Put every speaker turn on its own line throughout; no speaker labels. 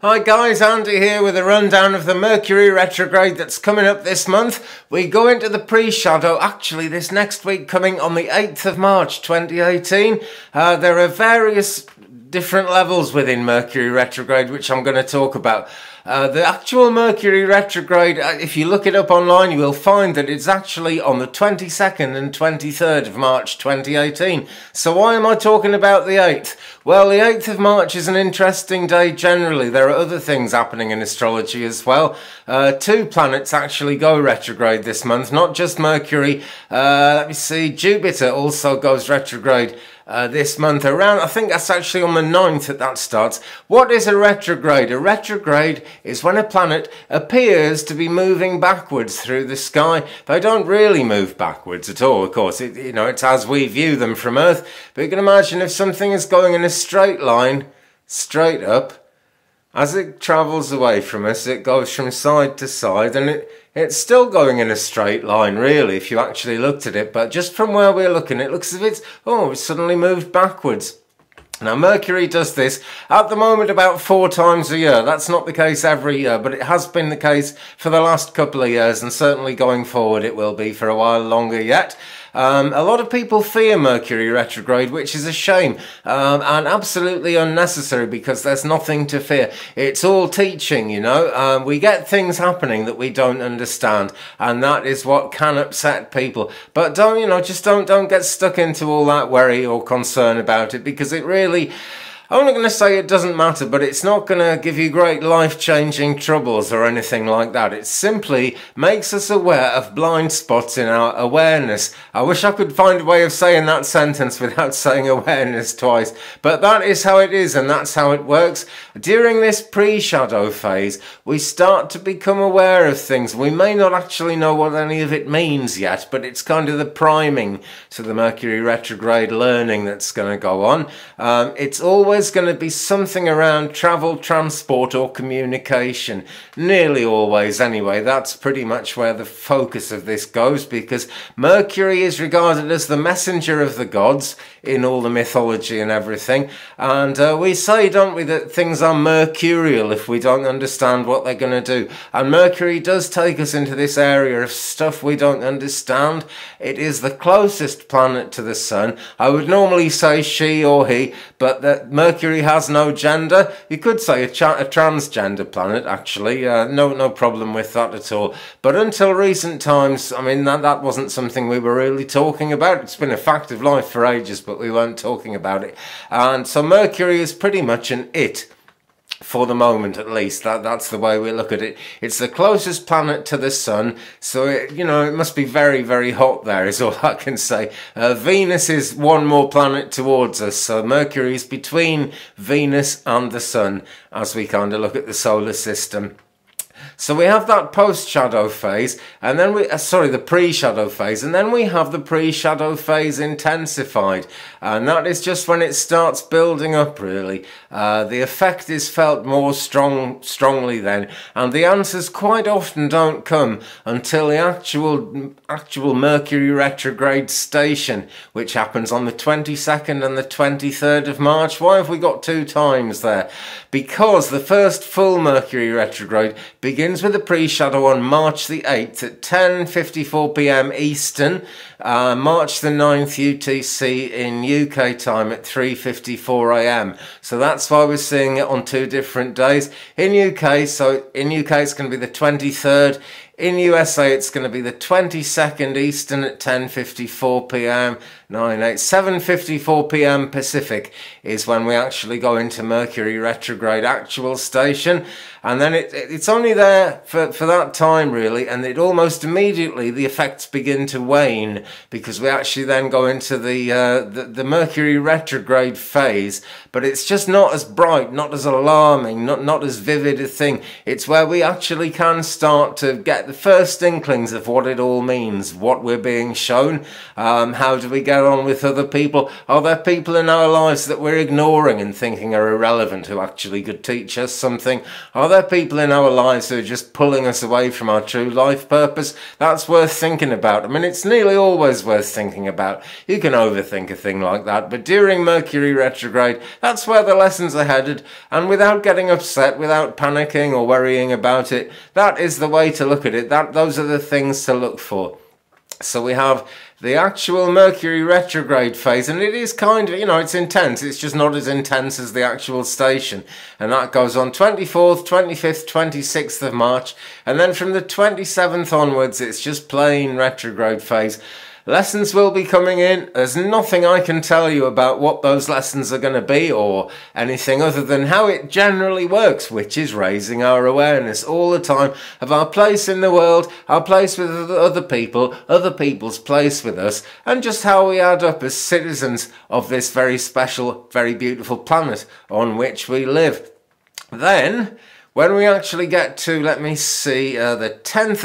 Hi guys, Andy here with a rundown of the Mercury retrograde that's coming up this month. We go into the pre-shadow, actually this next week coming on the 8th of March 2018. There are various different levels within Mercury retrograde which I'm going to talk about. The actual Mercury retrograde, if you look it up online, you will find that it's actually on the 22nd and 23rd of March 2018. So why am I talking about the 8th? Well, the 8th of March is an interesting day generally. There are other things happening in astrology as well. Two planets actually go retrograde this month, not just Mercury. Let me see, Jupiter also goes retrograde this month around, I think that's actually on the 9th that starts. What is a retrograde? A retrograde is when a planet appears to be moving backwards through the sky. They don't really move backwards at all, of course. It's as we view them from Earth. But you can imagine if something is going in a straight line, straight up, as it travels away from us, it goes from side to side, and it's still going in a straight line, really, if you actually looked at it. But just from where we're looking, it looks as if it's suddenly moved backwards. Now, Mercury does this at the moment about 4 times a year. That's not the case every year, but it has been the case for the last couple of years, and certainly going forward it will be for a while longer yet. A lot of people fear Mercury retrograde, which is a shame and absolutely unnecessary, because there's nothing to fear. It's all teaching, we get things happening that we don't understand, and that is what can upset people. But don't get stuck into all that worry or concern about it, because it really, I'm not going to say it doesn't matter, but it's not going to give you great life-changing troubles or anything like that. It simply makes us aware of blind spots in our awareness. I wish I could find a way of saying that sentence without saying awareness twice, but that is how it is, and that's how it works. During this pre-shadow phase, we start to become aware of things. We may not actually know what any of it means yet, but it's kind of the priming to the Mercury retrograde learning that's going to go on. It's always going to be something around travel, transport or communication. Nearly always anyway. That's pretty much where the focus of this goes, because Mercury is regarded as the messenger of the gods in all the mythology and everything. And we say, don't we, that things are mercurial if we don't understand what they're going to do. And Mercury does take us into this area of stuff we don't understand. It is the closest planet to the Sun. I would normally say she or he, but that Mercury has no gender. You could say a transgender planet, actually. No problem with that at all. But until recent times, I mean, that wasn't something we were really talking about. It's been a fact of life for ages, but we weren't talking about it. And so Mercury is pretty much an it. For the moment, at least, that's the way we look at it. It's the closest planet to the Sun, so it must be very, very hot there, is all I can say. Venus is one more planet towards us, so Mercury is between Venus and the Sun as we kind of look at the solar system. So we have that post-shadow phase, and then the pre-shadow phase, and then we have the pre-shadow phase intensified, and that is just when it starts building up, really. The effect is felt more strongly then, and the answers quite often don't come until the actual Mercury retrograde station, which happens on the 22nd and the 23rd of March. Why have we got 2 times there? Because the first full Mercury retrograde begins with a pre-shadow on March the 8th at 10:54 p.m. Eastern, March the 9th UTC in UK time at 3:54 a.m. So that's why we're seeing it on 2 different days. In UK it's going to be the 23rd. In USA, it's going to be the 22nd Eastern at 10:54 p.m. 7:54 p.m. Pacific is when we actually go into Mercury retrograde actual station. And then it's only there for that time, really, and it almost immediately the effects begin to wane, because we actually then go into the Mercury retrograde phase, but it's just not as bright, not as alarming, not as vivid a thing. It's where we actually can start to get get the first inklings of what it all means, what we're being shown. How do we get on with other people? Are there people in our lives that we're ignoring and thinking are irrelevant who actually could teach us something? Are there people in our lives who are just pulling us away from our true life purpose? That's worth thinking about. I mean, it's nearly always worth thinking about. You can overthink a thing like that, but during Mercury retrograde, that's where the lessons are headed, and without getting upset, without panicking or worrying about it, that is the way to look at it. Those are the things to look for. So we have the actual Mercury retrograde phase, and it is kind of, it's intense. It's just not as intense as the actual station. And that goes on 24th, 25th, 26th of March. And then from the 27th onwards, it's just plain retrograde phase. Lessons will be coming in. There's nothing I can tell you about what those lessons are going to be or anything other than how it generally works, which is raising our awareness all the time of our place in the world, our place with other people, other people's place with us, and just how we add up as citizens of this very special, very beautiful planet on which we live. Then, when we actually get to, let me see, the 10th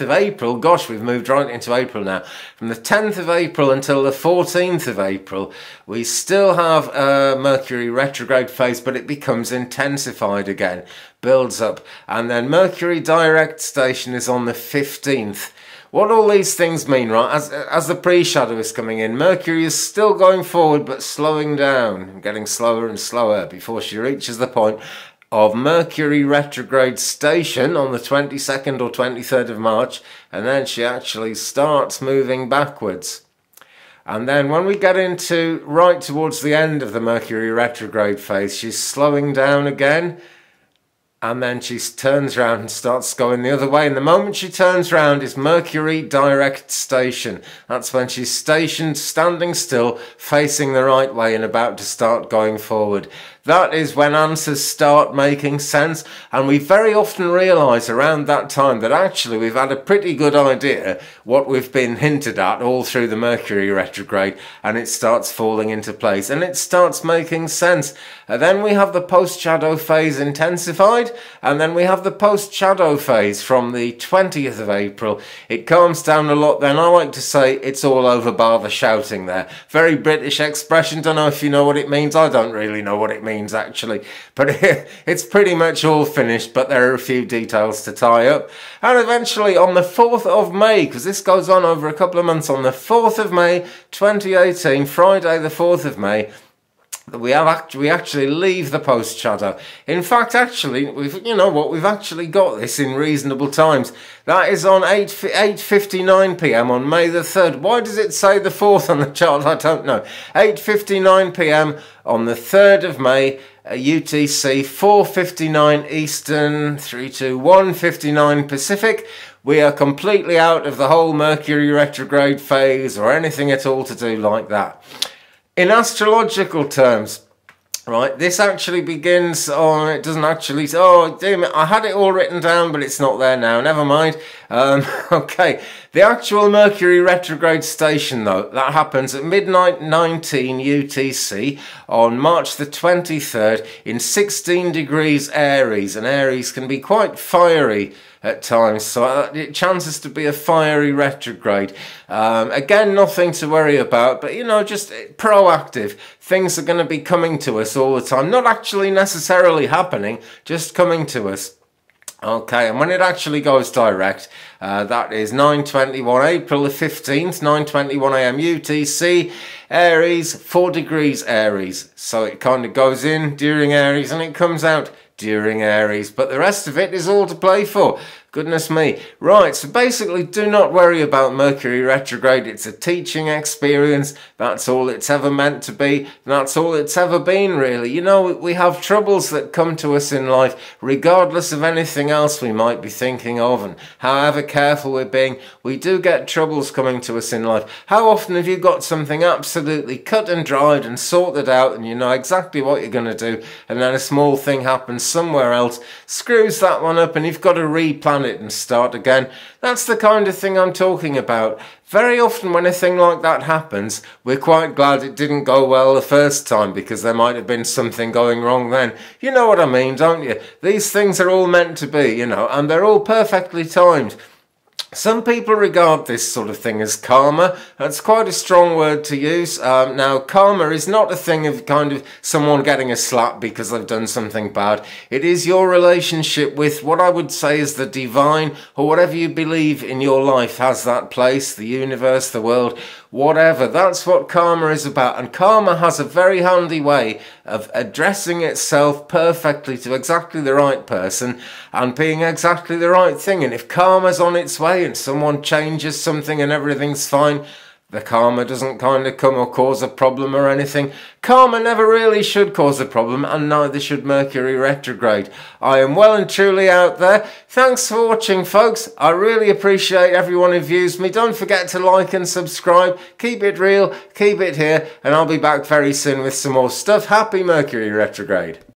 of April, gosh, we've moved right into April now. From the 10th of April until the 14th of April, we still have a Mercury retrograde phase, but it becomes intensified again, builds up. And then Mercury direct station is on the 15th. What all these things mean, right? As the pre-shadow is coming in, Mercury is still going forward, but slowing down, getting slower and slower before she reaches the point of Mercury retrograde station on the 22nd or 23rd of March, and then she actually starts moving backwards. And then when we get into right towards the end of the Mercury retrograde phase, she's slowing down again, and then she turns around and starts going the other way. And the moment she turns around is Mercury direct station. That's when she's stationed, standing still, facing the right way and about to start going forward. That is when answers start making sense, and we very often realise around that time that actually we've had a pretty good idea what we've been hinted at all through the Mercury retrograde, and it starts falling into place and it starts making sense. And then we have the post-shadow phase intensified, and then we have the post-shadow phase from the 20th of April. It calms down a lot then. I like to say it's all over bar the shouting there. Very British expression. Don't know if you know what it means. I don't really know what it means actually, but it's pretty much all finished, but there are a few details to tie up. And eventually on the 4th of May, because this goes on over a couple of months, on the 4th of May 2018, Friday the 4th of May, we actually leave the post shadow. In fact, actually, we've actually got this in reasonable times. That is on 8:59 p.m. on May the 3rd. Why does it say the 4th on the chart? I don't know. 8:59 p.m. on the 3rd of May, UTC, 4:59 Eastern, 1:59 Pacific. We are completely out of the whole Mercury retrograde phase or anything at all to do like that. In astrological terms, right, this actually begins on, it doesn't actually, oh, damn it, I had it all written down, but it's not there now, never mind. Okay, the actual Mercury retrograde station, though, that happens at midnight 19 UTC on March the 23rd in 16 degrees Aries, and Aries can be quite fiery at times, so it chances to be a fiery retrograde. Again, nothing to worry about, but just proactive. Things are going to be coming to us all the time, not actually necessarily happening, just coming to us. Okay, and when it actually goes direct, that is 9:21 April the 15th, 9:21 AM UTC, Aries, 4 degrees Aries. So it kind of goes in during Aries and it comes out during Aries, but the rest of it is all to play for. Goodness me. Right, so basically do not worry about Mercury retrograde. It's a teaching experience. That's all it's ever meant to be. That's all it's ever been, really. We have troubles that come to us in life, regardless of anything else we might be thinking of, and however careful we're being, we do get troubles coming to us in life. How often have you got something absolutely cut and dried and sorted out, and you know exactly what you're going to do, and then a small thing happens somewhere else, screws that one up, and you've got to replan planet and start again. That's the kind of thing I'm talking about. Very often when a thing like that happens, we're quite glad it didn't go well the first time because there might have been something going wrong then. You know what I mean, don't you? These things are all meant to be, you know, and they're all perfectly timed. Some people regard this sort of thing as karma. That's quite a strong word to use. Now, karma is not a thing of kind of someone getting a slap because they've done something bad. It is your relationship with what I would say is the divine, or whatever you believe in your life has that place, the universe, the world, whatever. That's what karma is about. And karma has a very handy way of addressing itself perfectly to exactly the right person and being exactly the right thing. And if karma's on its way and someone changes something and everything's fine, the karma doesn't kind of come or cause a problem or anything. Karma never really should cause a problem, and neither should Mercury retrograde. I am well and truly out there. Thanks for watching, folks. I really appreciate everyone who views me. Don't forget to like and subscribe. Keep it real, keep it here, and I'll be back very soon with some more stuff. Happy Mercury retrograde.